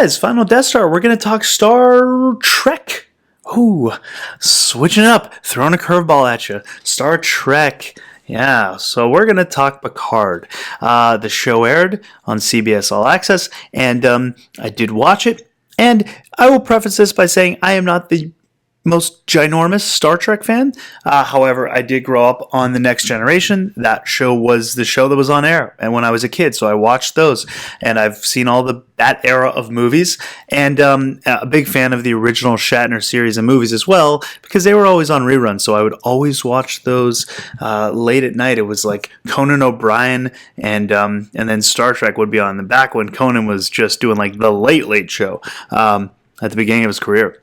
Guys, Final Death Star, we're going to talk Star Trek. Ooh, switching it up, throwing a curveball at you. Star Trek. Yeah, so we're going to talk Picard. The show aired on CBS All Access, and I did watch it. And I will preface this by saying I am not the most ginormous Star Trek fan. However, I did grow up on The Next Generation. That show was the show that was on air and when I was a kid, so I watched those. And I've seen all that era of movies, and a big fan of the original Shatner series of movies as well, because they were always on reruns, so I would always watch those late at night. It was like Conan O'Brien and then Star Trek would be on the back when Conan was just doing like the late show at the beginning of his career.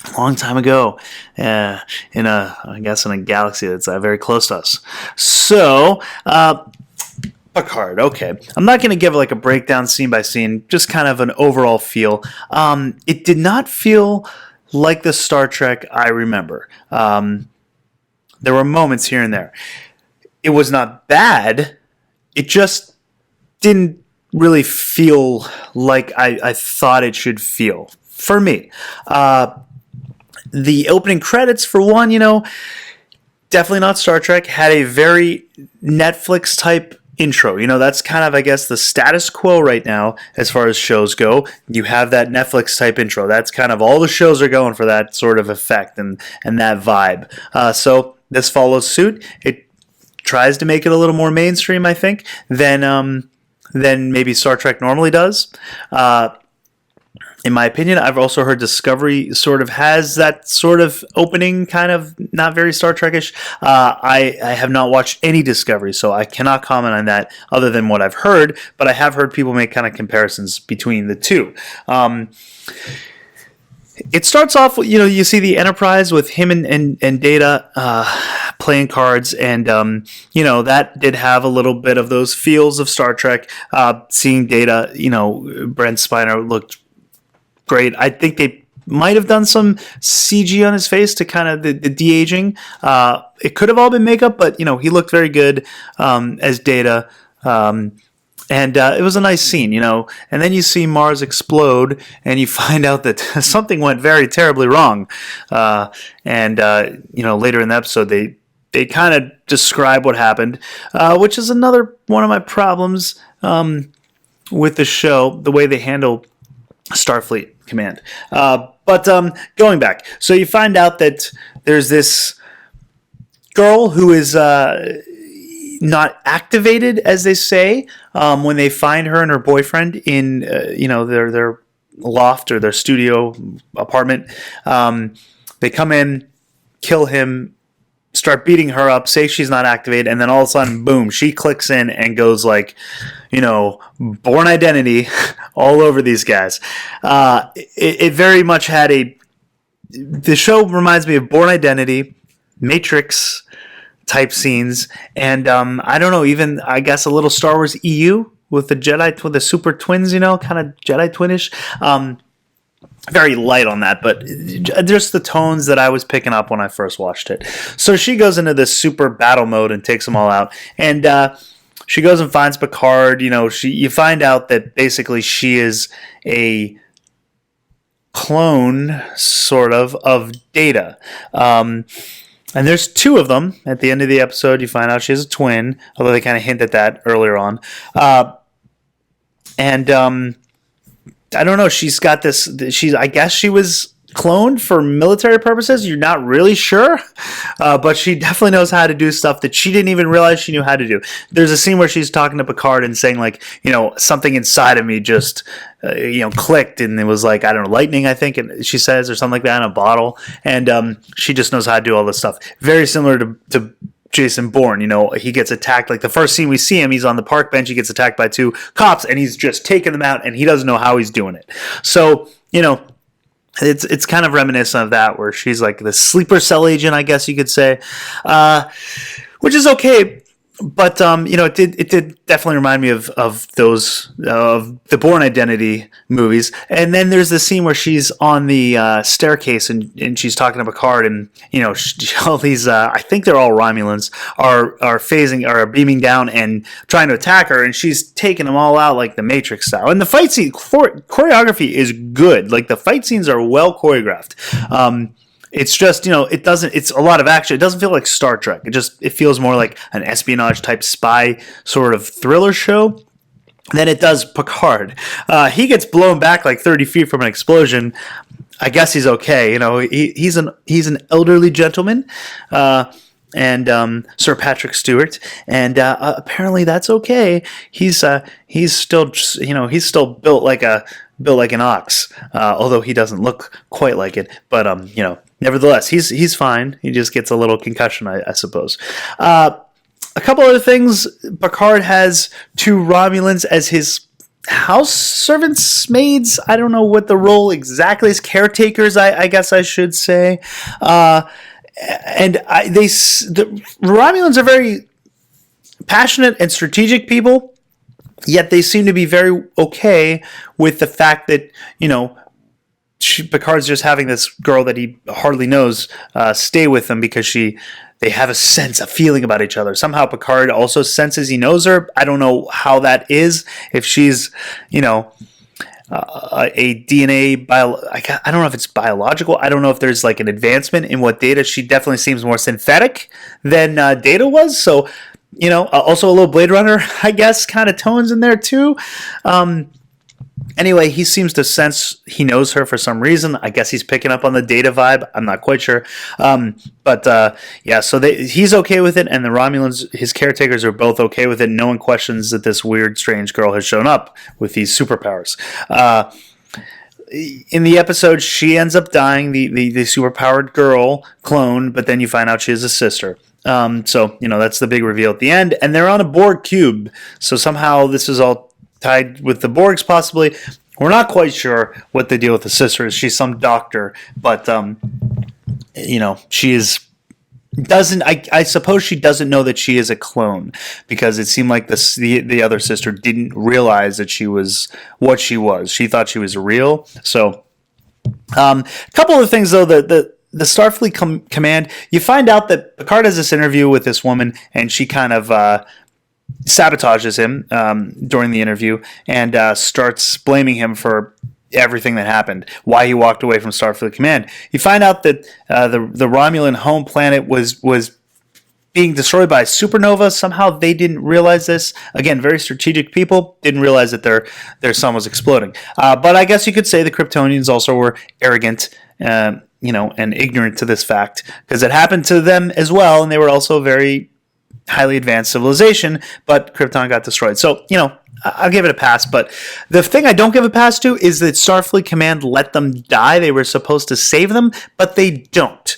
A long time ago, in a galaxy that's very close to us. So, Picard. Okay, I'm not going to give like a breakdown scene by scene, just kind of an overall feel. It did not feel like the Star Trek I remember. There were moments here and there. It was not bad. It just didn't really feel like I thought it should feel for me. The opening credits, for one, definitely not Star Trek, had a very Netflix type intro. That's kind of, I guess, the status quo right now as far as shows go. You have that Netflix type intro. That's kind of all the shows are going for, that sort of effect and that vibe. So this follows suit. It tries to make it a little more mainstream, I think, than maybe Star Trek normally does. In my opinion, I've also heard Discovery sort of has that sort of opening, kind of not very Star Trek-ish. I have not watched any Discovery, so I cannot comment on that other than what I've heard, but I have heard people make kind of comparisons between the two. It starts off, you see the Enterprise with him and Data playing cards, and, that did have a little bit of those feels of Star Trek. Seeing Data, Brent Spiner looked great. I think they might have done some CG on his face to kind of the de-aging. It could have all been makeup, but he looked very good as Data. And it was a nice scene, And then you see Mars explode, and you find out that something went very terribly wrong. Later in the episode, they kind of describe what happened, which is another one of my problems with the show, the way they handle Starfleet Command. But going back, so you find out that there's this girl who is not activated, as they say, when they find her and her boyfriend in their loft or their studio apartment. They come in, kill him, start beating her up, say she's not activated, and then all of a sudden, boom, she clicks in and goes like, Born Identity all over these guys. It very much had the show reminds me of Born Identity, Matrix type scenes, and I don't know, even I guess a little Star Wars EU with the Jedi, with the super twins, kind of Jedi twinish. Very light on that, but just the tones that I was picking up when I first watched it. So she goes into this super battle mode and takes them all out, and she goes and finds Picard. You find out that basically she is a clone, sort of Data. And there's two of them. At the end of the episode, you find out she has a twin, although they kind of hint at that earlier on. I don't know. She's got this. I guess she was cloned for military purposes. You're not really sure, but she definitely knows how to do stuff that she didn't even realize she knew how to do. There's a scene where she's talking to Picard and saying like, something inside of me just, clicked, and it was like, I don't know, lightning, I think, and she says, or something like that in a bottle, and she just knows how to do all this stuff. Very similar to Jason Bourne. He gets attacked. Like the first scene we see him, he's on the park bench. He gets attacked by two cops, and he's just taking them out, and he doesn't know how he's doing it. So, it's kind of reminiscent of that, where she's like the sleeper cell agent, I guess you could say, which is okay. but it did definitely remind me of those of the Bourne Identity movies. And then there's the scene where she's on the staircase and she's talking to Picard, and all these I think they're all Romulans are beaming down and trying to attack her, and she's taking them all out like the Matrix style. And the fight scene choreography is good. Like the fight scenes are well choreographed. It's just, it's a lot of action. It doesn't feel like Star Trek. It feels more like an espionage type spy sort of thriller show than it does Picard. He gets blown back like 30 feet from an explosion. I guess he's okay. He's an elderly gentleman, and Sir Patrick Stewart, and apparently that's okay. He's still built like an ox, although he doesn't look quite like it. But nevertheless, he's fine. He just gets a little concussion, I suppose. A couple other things. Picard has 2 Romulans as his house servants, maids. I don't know what the role exactly is. Caretakers, I guess I should say. The Romulans are very passionate and strategic people, yet they seem to be very okay with the fact that, Picard's just having this girl that he hardly knows stay with him because they have a feeling about each other. Somehow Picard also senses he knows her. I don't know how that is. If she's, a DNA I don't know if it's biological. I don't know if there's like an advancement in what Data. She definitely seems more synthetic than Data was. So, also a little Blade Runner, I guess, kind of tones in there too. Anyway, he seems to sense he knows her for some reason. I guess he's picking up on the Data vibe. I'm not quite sure. So he's okay with it, and the Romulans, his caretakers, are both okay with it. No one questions that this weird, strange girl has shown up with these superpowers. In the episode, she ends up dying, the superpowered girl clone, but then you find out she has a sister. That's the big reveal at the end. And they're on a Borg cube, so somehow this is all tied with the Borgs, possibly. We're not quite sure what the deal with the sister is. She's some doctor, but she doesn't. I suppose she doesn't know that she is a clone, because it seemed like the other sister didn't realize that she was what she was. She thought she was real. So, a couple of things though. The Starfleet command. You find out that Picard has this interview with this woman, and she kind of sabotages him during the interview and starts blaming him for everything that happened, why he walked away from Starfleet Command. You find out that the Romulan home planet was being destroyed by a supernova. Somehow they didn't realize this. Again, very strategic people didn't realize that their sun was exploding. But I guess you could say the Kryptonians also were arrogant, and ignorant to this fact, because it happened to them as well, and they were also very highly advanced civilization, but Krypton got destroyed. So, I'll give it a pass. But the thing I don't give a pass to is that Starfleet Command let them die. They were supposed to save them, but they don't.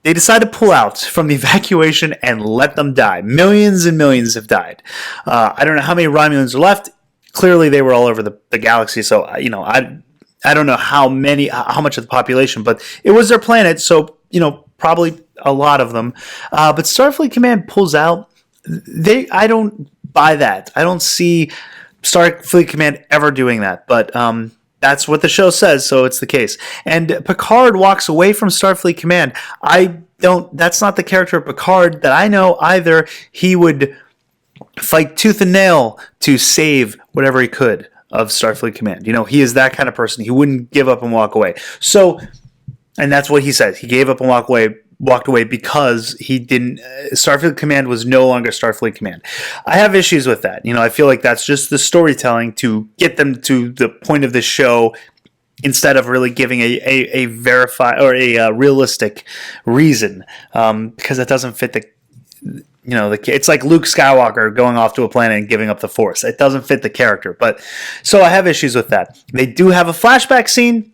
They decide to pull out from the evacuation and let them die. Millions and millions have died. I don't know how many Romulans are left. Clearly, they were all over the galaxy. So, I don't know how much of the population, but it was their planet. So, probably a lot of them. But Starfleet Command pulls out. I don't buy that. I don't see Starfleet Command ever doing that. But that's what the show says, so it's the case. And Picard walks away from Starfleet Command. That's not the character of Picard that I know either. He would fight tooth and nail to save whatever he could of Starfleet Command. He is that kind of person. He wouldn't give up and walk away. So, and that's what he says. He gave up and walked away because he didn't. Starfleet Command was no longer Starfleet Command. I have issues with that. I feel like that's just the storytelling to get them to the point of the show, instead of really giving a verified or a realistic reason, because it doesn't fit the. It's like Luke Skywalker going off to a planet and giving up the Force. It doesn't fit the character. But so I have issues with that. They do have a flashback scene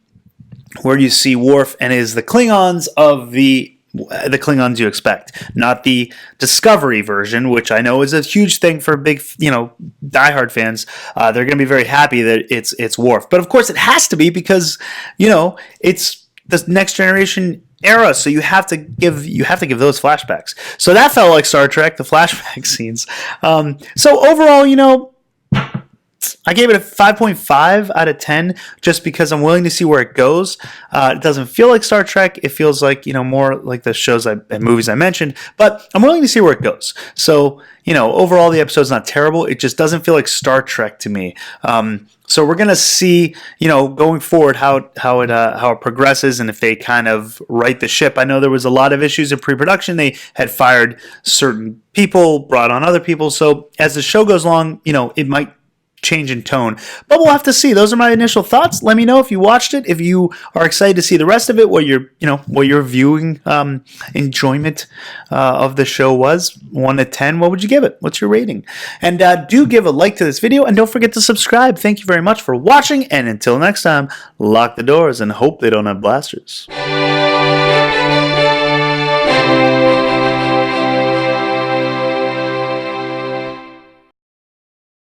where you see Worf and is the Klingons of the Klingons you expect, not the Discovery version, which I know is a huge thing for big, diehard fans. They're going to be very happy that it's Worf. But of course it has to be, because, it's the Next Generation era, so you have to give those flashbacks. So that felt like Star Trek, the flashback scenes. So overall, you know, I gave it a 5.5 out of 10 just because I'm willing to see where it goes. It doesn't feel like Star Trek. It feels like, you know, more like the shows and movies I mentioned, but I'm willing to see where it goes. So, you know, overall the episode's not terrible. It just doesn't feel like Star Trek to me. So we're going to see, you know, going forward how it progresses and if they kind of right the ship. I know there was a lot of issues in pre-production. They had fired certain people, brought on other people. So as the show goes along, you know, it might change in tone, but we'll have to see. Those are my initial thoughts. Let me know if you watched it, if you are excited to see the rest of it, what your viewing enjoyment of the show was. 1 to 10, what would you give it? What's your rating? And do give a like to this video, and don't forget to subscribe. Thank you very much for watching, and until next time, lock the doors and hope they don't have blasters.